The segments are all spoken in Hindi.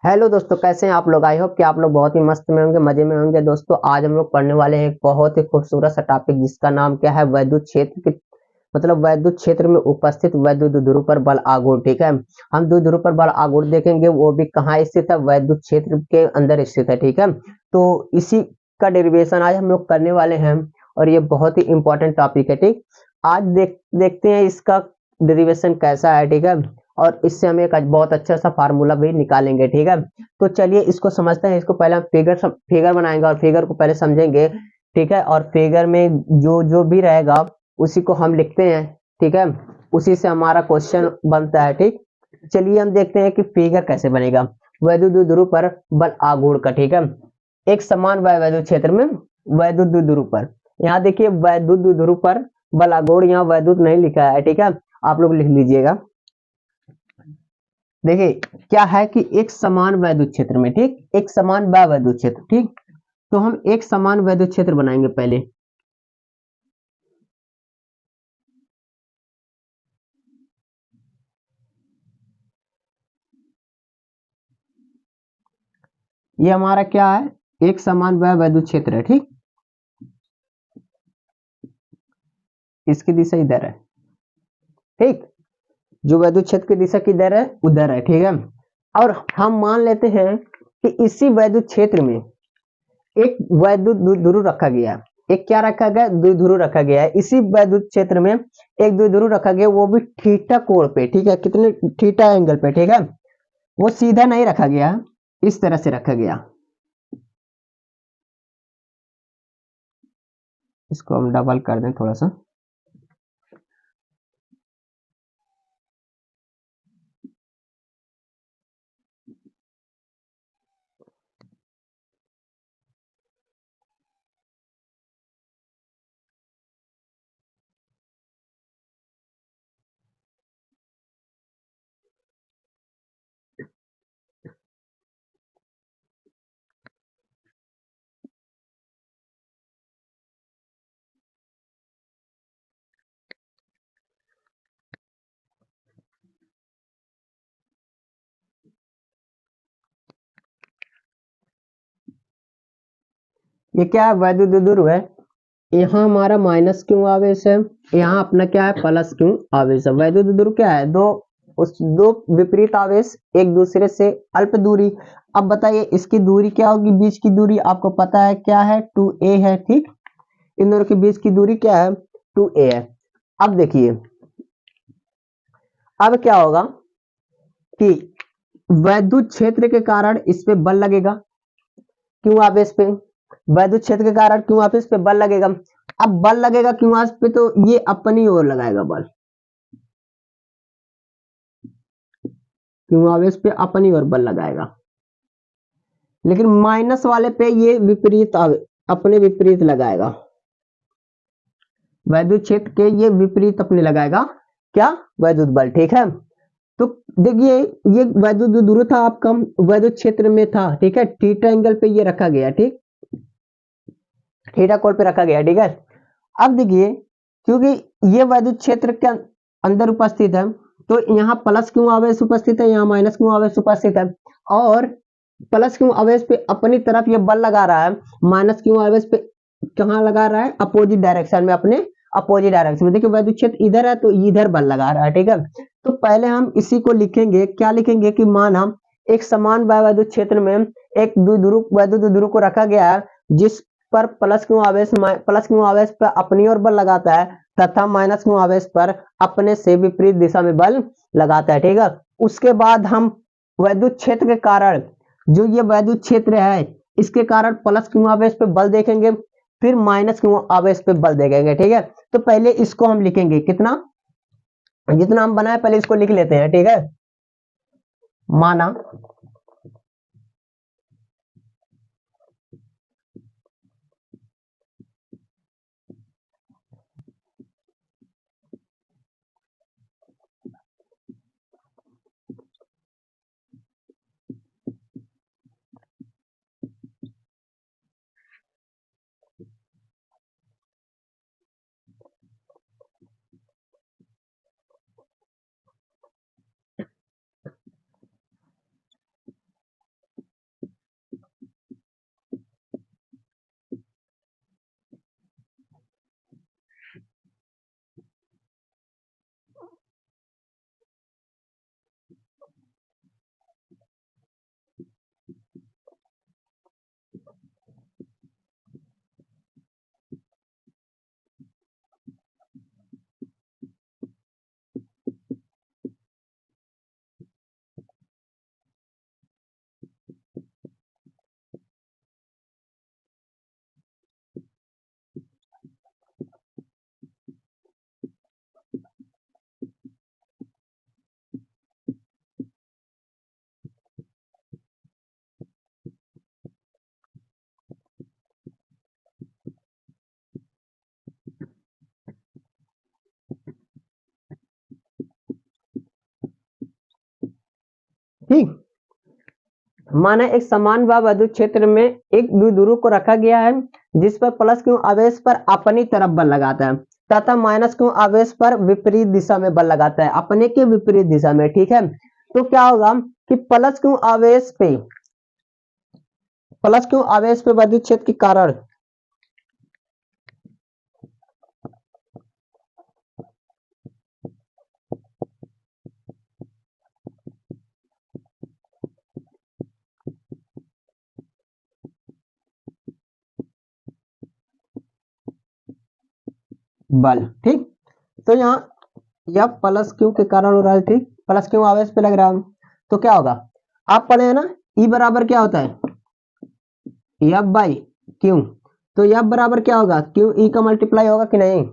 हेलो दोस्तों, कैसे हैं आप लोग। आई होप कि आप लोग बहुत ही मस्त में होंगे, मजे में होंगे। दोस्तों आज हम लोग पढ़ने वाले हैं एक बहुत ही खूबसूरत सा टॉपिक जिसका नाम क्या है, वैद्युत क्षेत्र की मतलब वैद्युत क्षेत्र में उपस्थित वैद्युत ध्रुव पर बल आघूर्ण। ठीक है, हम ध्रुव पर बल आघूर्ण देखेंगे, वो भी कहाँ स्थित है, वैद्युत क्षेत्र के अंदर स्थित है। ठीक है, तो इसी का डेरिवेशन आज हम लोग करने वाले हैं और ये बहुत ही इंपॉर्टेंट टॉपिक है। ठीक, आज देखते हैं इसका डेरिवेशन कैसा है। ठीक है, और इससे हम एक बहुत अच्छा सा फार्मूला भी निकालेंगे। ठीक है, तो चलिए इसको समझते हैं। इसको पहले हम फिगर बनाएंगे और फिगर को पहले समझेंगे। ठीक है, और फिगर में जो जो भी रहेगा उसी को हम लिखते हैं। ठीक है, उसी से हमारा क्वेश्चन बनता है। ठीक, चलिए हम देखते हैं कि फिगर कैसे बनेगा वैद्युत ध्रुव पर बल आघूर्ण का। ठीक है, एक समान वैद्युत क्षेत्र में वैद्युत ध्रुव पर, यहाँ देखिए वैद्युत ध्रुव पर बल आघूर्ण, यहाँ वैद्युत नहीं लिखा है। ठीक है, आप लोग लिख लीजिएगा। देखिए क्या है कि एक समान वैद्युत क्षेत्र में, ठीक, एक समान वैद्युत क्षेत्र। ठीक, तो हम एक समान वैद्युत क्षेत्र बनाएंगे पहले। ये हमारा क्या है, एक समान वैद्युत क्षेत्र है। ठीक, इसकी दिशा इधर है। ठीक, जो वैद्युत क्षेत्र की दिशा किधर है, उधर है। ठीक है, और हम मान लेते हैं कि इसी वैद्युत क्षेत्र में एक वैद्युत द्विध्रुव रखा गया है। एक क्या रखा गया, द्विध्रुव रखा गया है। इसी वैद्युत क्षेत्र में एक द्विध्रुव रखा गया, वो भी थीटा कोण पे। ठीक है, कितने थीटा एंगल पे। ठीक है, वो सीधा नहीं रखा गया, इस तरह से रखा गया। इसको हम डबल कर दें थोड़ा सा। ये क्या है, वैद्युत द्विध्रुव है। यहाँ हमारा माइनस क्यों आवेश है, यहाँ अपना क्या है, प्लस क्यों आवेश है। वैद्युत द्विध्रुव क्या है, दो विपरीत आवेश एक दूसरे से अल्प दूरी। अब बताइए इसकी दूरी क्या होगी, बीच की दूरी आपको पता है क्या है, 2a है। ठीक, इन दोनों के बीच की दूरी क्या है, 2a है। अब देखिए अब क्या होगा कि वैद्युत क्षेत्र के कारण इस पे बल लगेगा। क्यों आवेश पे, वैद्युत क्षेत्र के कारण क्यों आवेश पे बल लगेगा। अब बल लगेगा क्यों आवेश पे, तो ये अपनी ओर लगाएगा बल। क्यों आवेश पे अपनी ओर बल लगाएगा, लेकिन माइनस वाले पे ये अपने विपरीत लगाएगा। वैद्युत क्षेत्र के ये विपरीत अपने लगाएगा, क्या, वैद्युत बल। ठीक है, तो देखिए ये वैद्युत द्विध्रुव था आपका, वैद्युत क्षेत्र में था। ठीक है, थीटा एंगल पे ये रखा गया। ठीक, थीटा कोण पे रखा गया। ठीक है, अब देखिए क्योंकि ये वैद्युत क्षेत्र के अंदर उपस्थित है, तो यहाँ प्लस क्यों आवेश उपस्थित है, यहाँ माइनस क्यों आवेश उपस्थित है। और प्लस क्यों आवेश पे अपनी तरफ ये बल लगा रहा है, माइनस क्यों आवेश पे कहाँ लगा रहा है, अपोजिट डायरेक्शन में, अपने अपोजिट डायरेक्शन में। देखिए वैद्युत क्षेत्र इधर है तो इधर बल लगा रहा है। ठीक है, तो पहले हम इसी को लिखेंगे, क्या लिखेंगे कि माना एक समान वैद्युत क्षेत्र में एक द्विध्रुव वैद्युत द्विध्रुव को रखा गया है, जिस पर प्लस क्यों आवेश पर अपनी ओर बल लगाता है तथा माइनस क्यों आवेश पर अपने से विपरीत दिशा में बल लगाता है। ठीक है, उसके बाद हम वैद्युत क्षेत्र के कारण, जो ये वैद्युत क्षेत्र है इसके कारण प्लस क्यों आवेश पे बल देखेंगे, फिर माइनस क्यों आवेश पे बल देखेंगे। ठीक है, तो पहले इसको हम लिखेंगे, कितना, जितना हम बनाए पहले इसको लिख लेते हैं। ठीक है, माना माना एक समान व वैद्युत क्षेत्र में एक द्विध्रुव को रखा गया है जिस पर प्लस क्यू आवेश पर अपनी तरफ बल लगाता है तथा माइनस क्यू आवेश पर विपरीत दिशा में बल लगाता है, अपने के विपरीत दिशा में। ठीक है, तो क्या होगा कि प्लस क्यू आवेश पे वैद्युत क्षेत्र के कारण बल। ठीक, तो यहाँ यह प्लस क्यू के कारण हो रहा है। ठीक, प्लस क्यू आवेश पे लग रहा है, तो क्या होगा, आप पढ़े हैं ना, ई बराबर क्या होता है, एफ बाई क्यू। तो एफ बराबर क्या होगा, क्यू ई का मल्टीप्लाई होगा कि नहीं,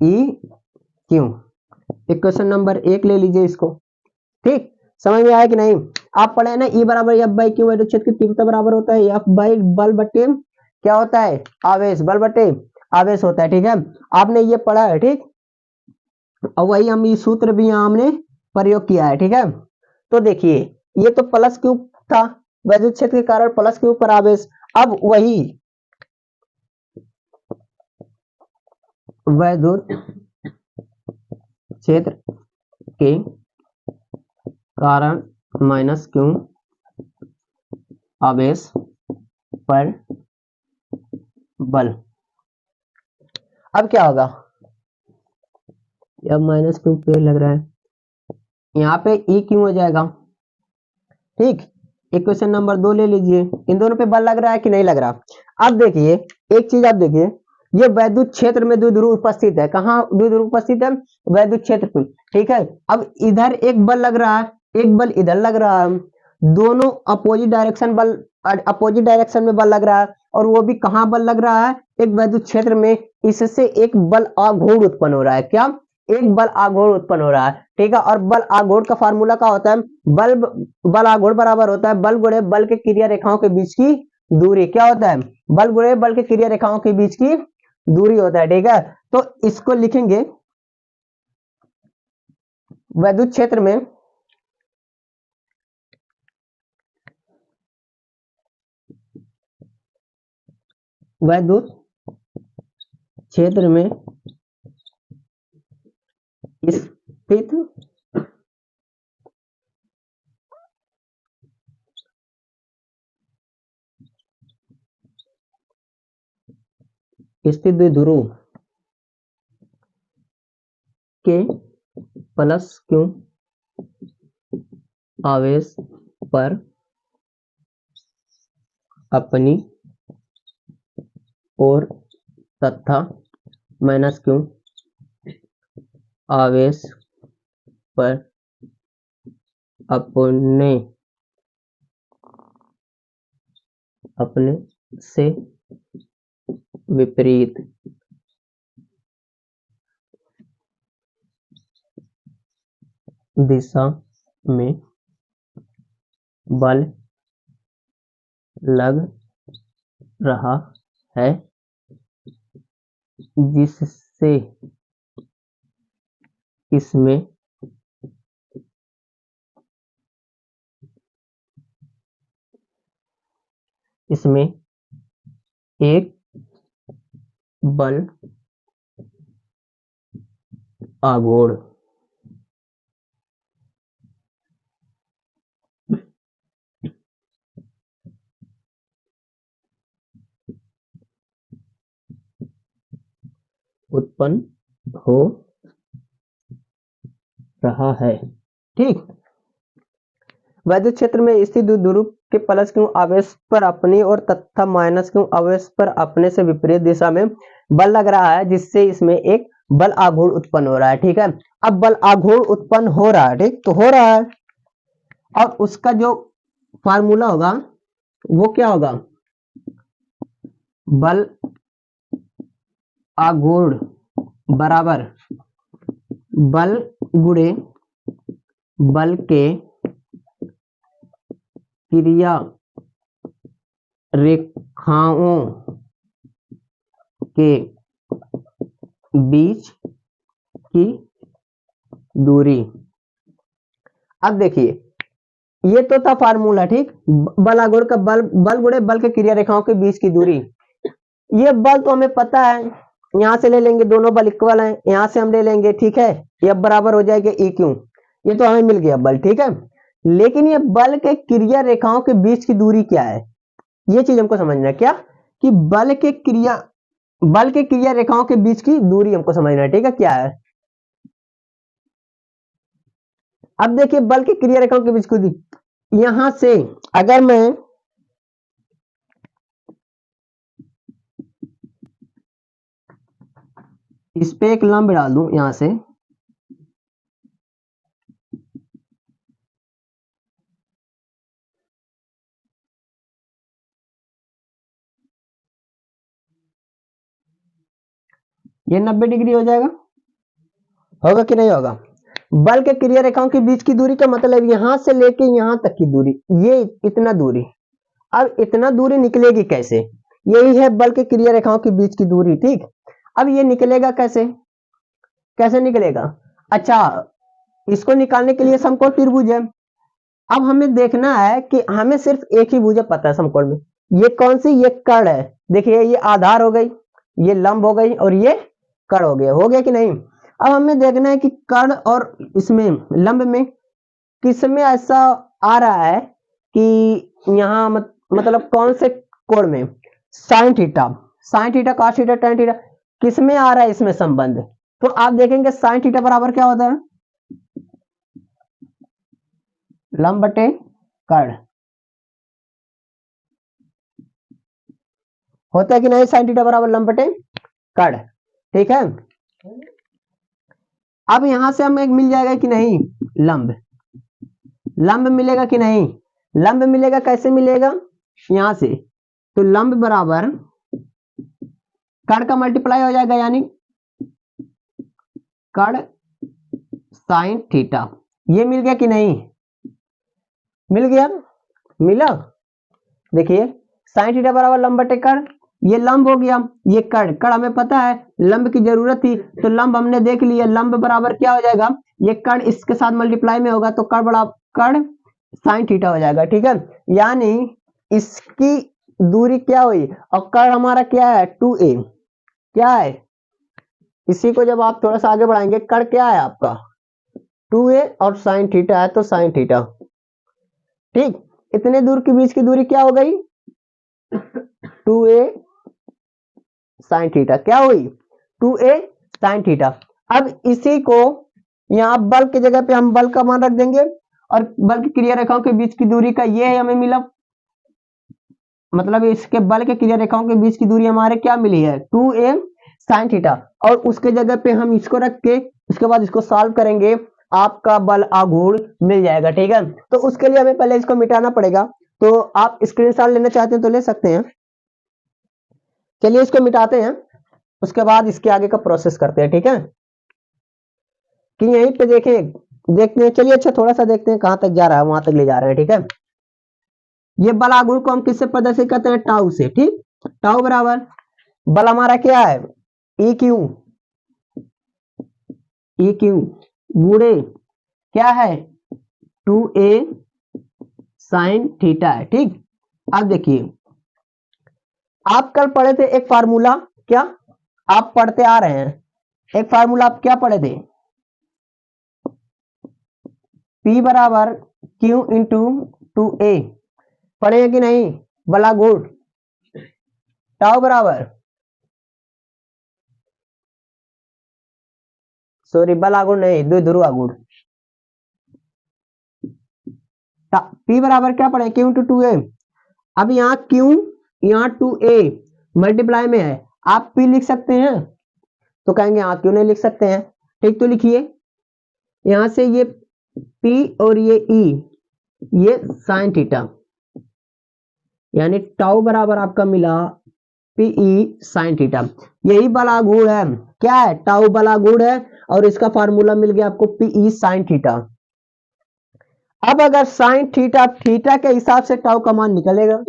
ई क्यू। इक्वेशन नंबर 1 ले लीजिए इसको। ठीक, समझ में आया कि नहीं। आप पढ़े ना, ई बराबर एफ बाई क्यू, वैद्युत क्षेत्र की तीव्रता बराबर होता है एफ बाई बल बटे क्या होता है, आवेश, बल बटे आवेश होता है। ठीक है, आपने ये पढ़ा है। ठीक, और वही हम ये सूत्र भी यहाँ हमने प्रयोग किया है। ठीक है, तो देखिए ये तो प्लस क्यू था, वैद्युत क्षेत्र के कारण प्लस क्यू पर आवेश। अब वही वैद्युत क्षेत्र के कारण माइनस क्यू आवेश पर बल। अब क्या होगा, अब माइनस क्यू पे लग रहा है, यहाँ पे ई क्यू हो जाएगा। ठीक, इक्वेशन नंबर 2 ले लीजिए, इन दोनों पे बल लग रहा है कि नहीं लग रहा। अब देखिए एक चीज, आप देखिए ये वैद्युत क्षेत्र में द्विध्रुव उपस्थित है, कहाँ द्विध्रुव उपस्थित है, वैद्युत क्षेत्र पे। ठीक है, अब इधर एक बल लग रहा है, एक बल इधर लग रहा है, दोनों अपोजिट डायरेक्शन में बल लग रहा है, और वो भी कहाँ बल लग रहा है, एक वैद्युत क्षेत्र में। इससे एक बल आघूर्ण उत्पन्न हो रहा है, क्या, एक बल आघूर्ण उत्पन्न हो रहा है। ठीक है, और बल आघूर्ण का फार्मूला क्या होता है, बल आघूर्ण बराबर होता है बल गुणे बल के क्रिया रेखाओं के बीच की दूरी। क्या होता है, बल गुणे बल के क्रिया रेखाओं के बीच की दूरी होता है। ठीक है, तो इसको लिखेंगे वैद्युत क्षेत्र में वैद्युत क्षेत्र में स्थित द्विध्रुव के प्लस क्यू आवेश पर अपनी और तथा माइनस क्यू आवेश पर अपने से विपरीत दिशा में बल लग रहा है जिससे इसमें एक बल आघूर्ण उत्पन्न हो रहा है। ठीक, वैद्युत क्षेत्र में स्थित द्विध्रुव के प्लस क्यू आवेश पर अपनी और तथा माइनस क्यू आवेश पर अपने से विपरीत दिशा में बल लग रहा है जिससे इसमें एक बल आघूर्ण उत्पन्न हो रहा है। ठीक है, अब बल आघूर्ण उत्पन्न हो रहा है, ठीक, तो हो रहा है, और उसका जो फार्मूला होगा वो क्या होगा, बल आघूर्ण बराबर बल गुणे बल के क्रिया रेखाओं के बीच की दूरी। अब देखिए ये तो था फार्मूला, ठीक। बल आघूर्ण का बल, बल गुणे बल के क्रिया रेखाओं के बीच की दूरी। ये बल तो हमें पता है, यहां से ले लेंगे, दोनों बल इक्वल हैं, यहां से हम ले लेंगे, ठीक है, ये बराबर हो जाएगा ई क्यू, ये तो हमें मिल गया बल, ठीक है। लेकिन ये बल के क्रिया रेखाओं के बीच की दूरी क्या है, ये चीज हमको समझना है। क्या कि बल के क्रिया रेखाओं के बीच की दूरी हमको समझना है, ठीक है, क्या है। अब देखिए बल के क्रिया रेखाओं के बीच की दूरी, यहां से अगर मैं इस पे एक लंब डाल दूं यहां से, ये 90 डिग्री हो जाएगा, होगा कि नहीं होगा। बल के क्रिया रेखाओं के बीच की दूरी का मतलब यहां से लेके यहां तक की दूरी, ये इतना दूरी। अब इतना दूरी निकलेगी कैसे, यही है बल के क्रिया रेखाओं के बीच की दूरी, ठीक। अब ये निकलेगा कैसे, कैसे निकलेगा। अच्छा, इसको निकालने के लिए समकोण त्रिभुज है। अब हमें देखना है कि हमें सिर्फ एक ही भुजा पता है समकोण में, ये कौन सी, ये कर्ण है। देखिए ये आधार हो गई, ये लंब हो गई, और ये कर्ण हो गया कि नहीं। अब हमें देखना है कि कर्ण और इसमें लंब में किसमें ऐसा आ रहा है कि यहाँ मतलब कौन से कोण में, sine theta, sine theta, cos theta, tan theta, किसमें आ रहा है इसमें संबंध। तो आप देखेंगे साइन थीटा बराबर क्या होता है, लंब बटे कर्ण, होता है कि नहीं, साइन थीटा बराबर लंब बटे कर्ण, ठीक है। अब यहां से हमें मिल जाएगा कि नहीं लंब, लंब मिलेगा कि नहीं, लंब मिलेगा, कैसे मिलेगा, यहां से, तो लंब बराबर कर्ण का मल्टीप्लाई हो जाएगा, यानी कर्ण साइन थीटा, ये मिल गया कि नहीं, मिल गया, मिला। देखिए साइन थीटा बराबर लंब बटे कर्ण, ये लंब हो गया, ये कर्ण, कर्ण हमें पता है लंब की जरूरत थी, तो लंब हमने देख लिया, लंब बराबर क्या हो जाएगा, ये कर्ण इसके साथ मल्टीप्लाई में होगा, तो कर्ण बराबर कर्ण साइन थीटा हो जाएगा, ठीक है। यानी इसकी दूरी क्या हुई, और कर्ण हमारा क्या है 2a, क्या है, इसी को जब आप थोड़ा सा आगे बढ़ाएंगे, कर्ण क्या है आपका 2a, और साइन थीटा है तो साइन थीटा, ठीक। इतने दूर के बीच की दूरी क्या हो गई 2a साइन थीटा, क्या हुई 2a साइन थीटा। अब इसी को यहां बल की जगह पे हम बल का मान रख देंगे, और बल की क्रिया रेखाओं के बीच की दूरी का ये है हमें मिला, मतलब इसके बल के क्रिया रेखाओं के बीच की दूरी हमारे क्या मिली है 2a साइन थीटा, और उसके जगह पे हम इसको रख के उसके बाद इसको सॉल्व करेंगे, आपका बल आघूर्ण मिल जाएगा, ठीक है। तो उसके लिए हमें पहले इसको मिटाना पड़ेगा, तो आप स्क्रीनशॉट लेना चाहते हैं तो ले सकते हैं। चलिए इसको मिटाते हैं, उसके बाद इसके आगे का प्रोसेस करते हैं, ठीक है। कि यहीं पे देखें, देखते हैं, चलिए अच्छा थोड़ा सा देखते हैं कहां तक जा रहा है, वहां तक ले जा रहे हैं, ठीक है। ये बल आघूर्ण को हम किससे प्रदर्शित करते हैं, टाउ से, ठीक। टाउ बराबर बल हमारा क्या है ई क्यू, ई क्यू गुणे क्या है 2a साइन थीटा है, ठीक। अब देखिए आप कल पढ़े थे एक फार्मूला, क्या आप पढ़ते आ रहे हैं, एक फार्मूला आप क्या पढ़े थे, P बराबर Q इंटू 2a, पढ़े हैं कि नहीं, बलागुण टाउ बराबर, सॉरी बलागुण नहीं, द्विध्रुव आघूर्ण, P बराबर क्या पढ़े Q इंटू 2a। अब यहाँ Q, यहाँ 2a मल्टीप्लाई में है, आप P लिख सकते हैं, तो कहेंगे हाँ क्यों नहीं लिख सकते हैं, ठीक। तो लिखिए यहां से ये P और ये E, ये साइन थीटा, यानी टाउ बराबर आपका मिला पीई साइन थीटा, यही बलागुण है, क्या है टाउ बलागुण है, और इसका फार्मूला मिल गया आपको पीई साइन थीटा। अब अगर साइन थीटा, थीटा के हिसाब से टाउ का मान निकलेगा,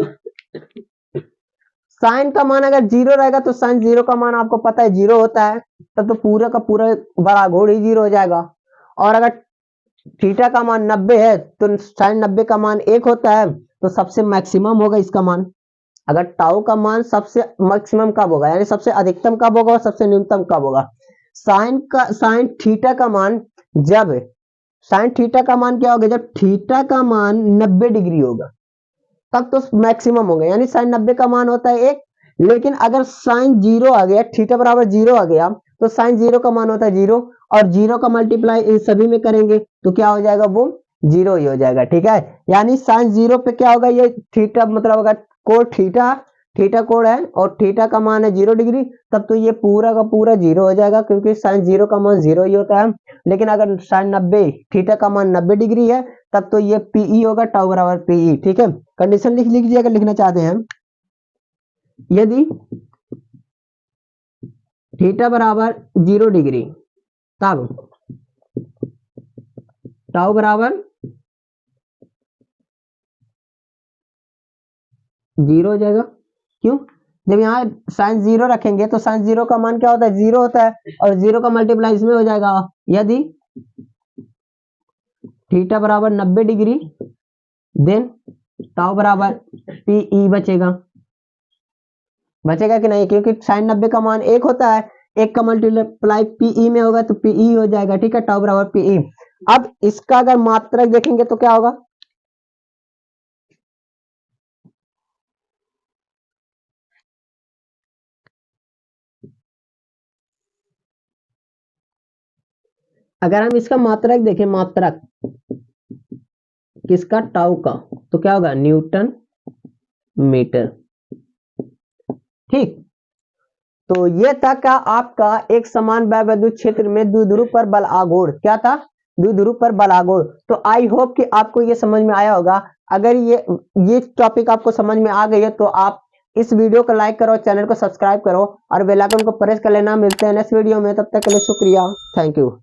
साइन का मान अगर जीरो रहेगा तो साइन जीरो का मान आपको पता है जीरो होता है, तब तो पूरा का पूरा बलागुण ही जीरो हो जाएगा, और अगर थीटा का मान 90 है तो साइन 90 का मान 1 होता है, तो सबसे मैक्सिमम होगा इसका मान। अगर टाउ का मान सबसे मैक्सिमम कब होगा, यानी सबसे अधिकतम कब होगा और सबसे न्यूनतम कब होगा? साइन थीटा का मान, जब साइन थीटा का मान क्या होगा, जब थीटा का मान 90 डिग्री होगा तब तो मैक्सिमम होगा, यानी साइन 90 का मान होता है 1। लेकिन अगर साइन 0 आ गया, थीटा बराबर 0 आ गया, तो साइन 0 का मान होता है 0, और 0 का मल्टीप्लाई इन सभी में करेंगे तो क्या हो जाएगा, वो 0 ही हो जाएगा। ठीक है, यानी साइन 0 पे क्या होगा, ये थीटा मतलब अगर कोण थीटा, थीटा कोण है और थीटा का मान है 0 डिग्री, तब तो ये पूरा का पूरा 0 हो जाएगा, क्योंकि साइन 0 का मान 0 ही होता है। लेकिन अगर साइन 90 थीटा का मान 90 डिग्री है, तब तो ये पीई होगा, टाउ बराबर पीई। ठीक है, कंडीशन लिख लीजिए अगर लिखना चाहते हैं। यदि थीटा बराबर 0 डिग्री, तब टाउ बराबर 0 हो जाएगा। क्यों? जब यहाँ साइन 0 रखेंगे तो साइन 0 का मान क्या होता है, 0 होता है, और 0 का मल्टीप्लाई इसमें हो जाएगा। यदि थीटा बराबर 90 डिग्री, देन टाउ बराबर पीई बचेगा। बचेगा कि नहीं, क्योंकि साइन 90 का मान 1 होता है, 1 का मल्टीप्लाई पीई में होगा तो पीई हो जाएगा। ठीक है, टाउ बराबर पीई। अब इसका अगर मात्रक देखेंगे तो क्या होगा, अगर हम इसका मात्रक देखें, मात्रक किसका, टाउ का, तो क्या होगा, न्यूटन मीटर। ठीक, तो ये था क्या आपका एक समान वैद्युत क्षेत्र में द्विध्रुव पर बल आघूर्ण। क्या था, द्विध्रुव पर बल आघूर्ण। तो आई होप कि आपको ये समझ में आया होगा। अगर ये टॉपिक आपको समझ में आ गई है तो आप इस वीडियो को लाइक करो, चैनल को सब्सक्राइब करो और बेल आइकन को प्रेस कर लेना। मिलते हैं नेक्स्ट वीडियो में, तब तक के लिए शुक्रिया, थैंक यू।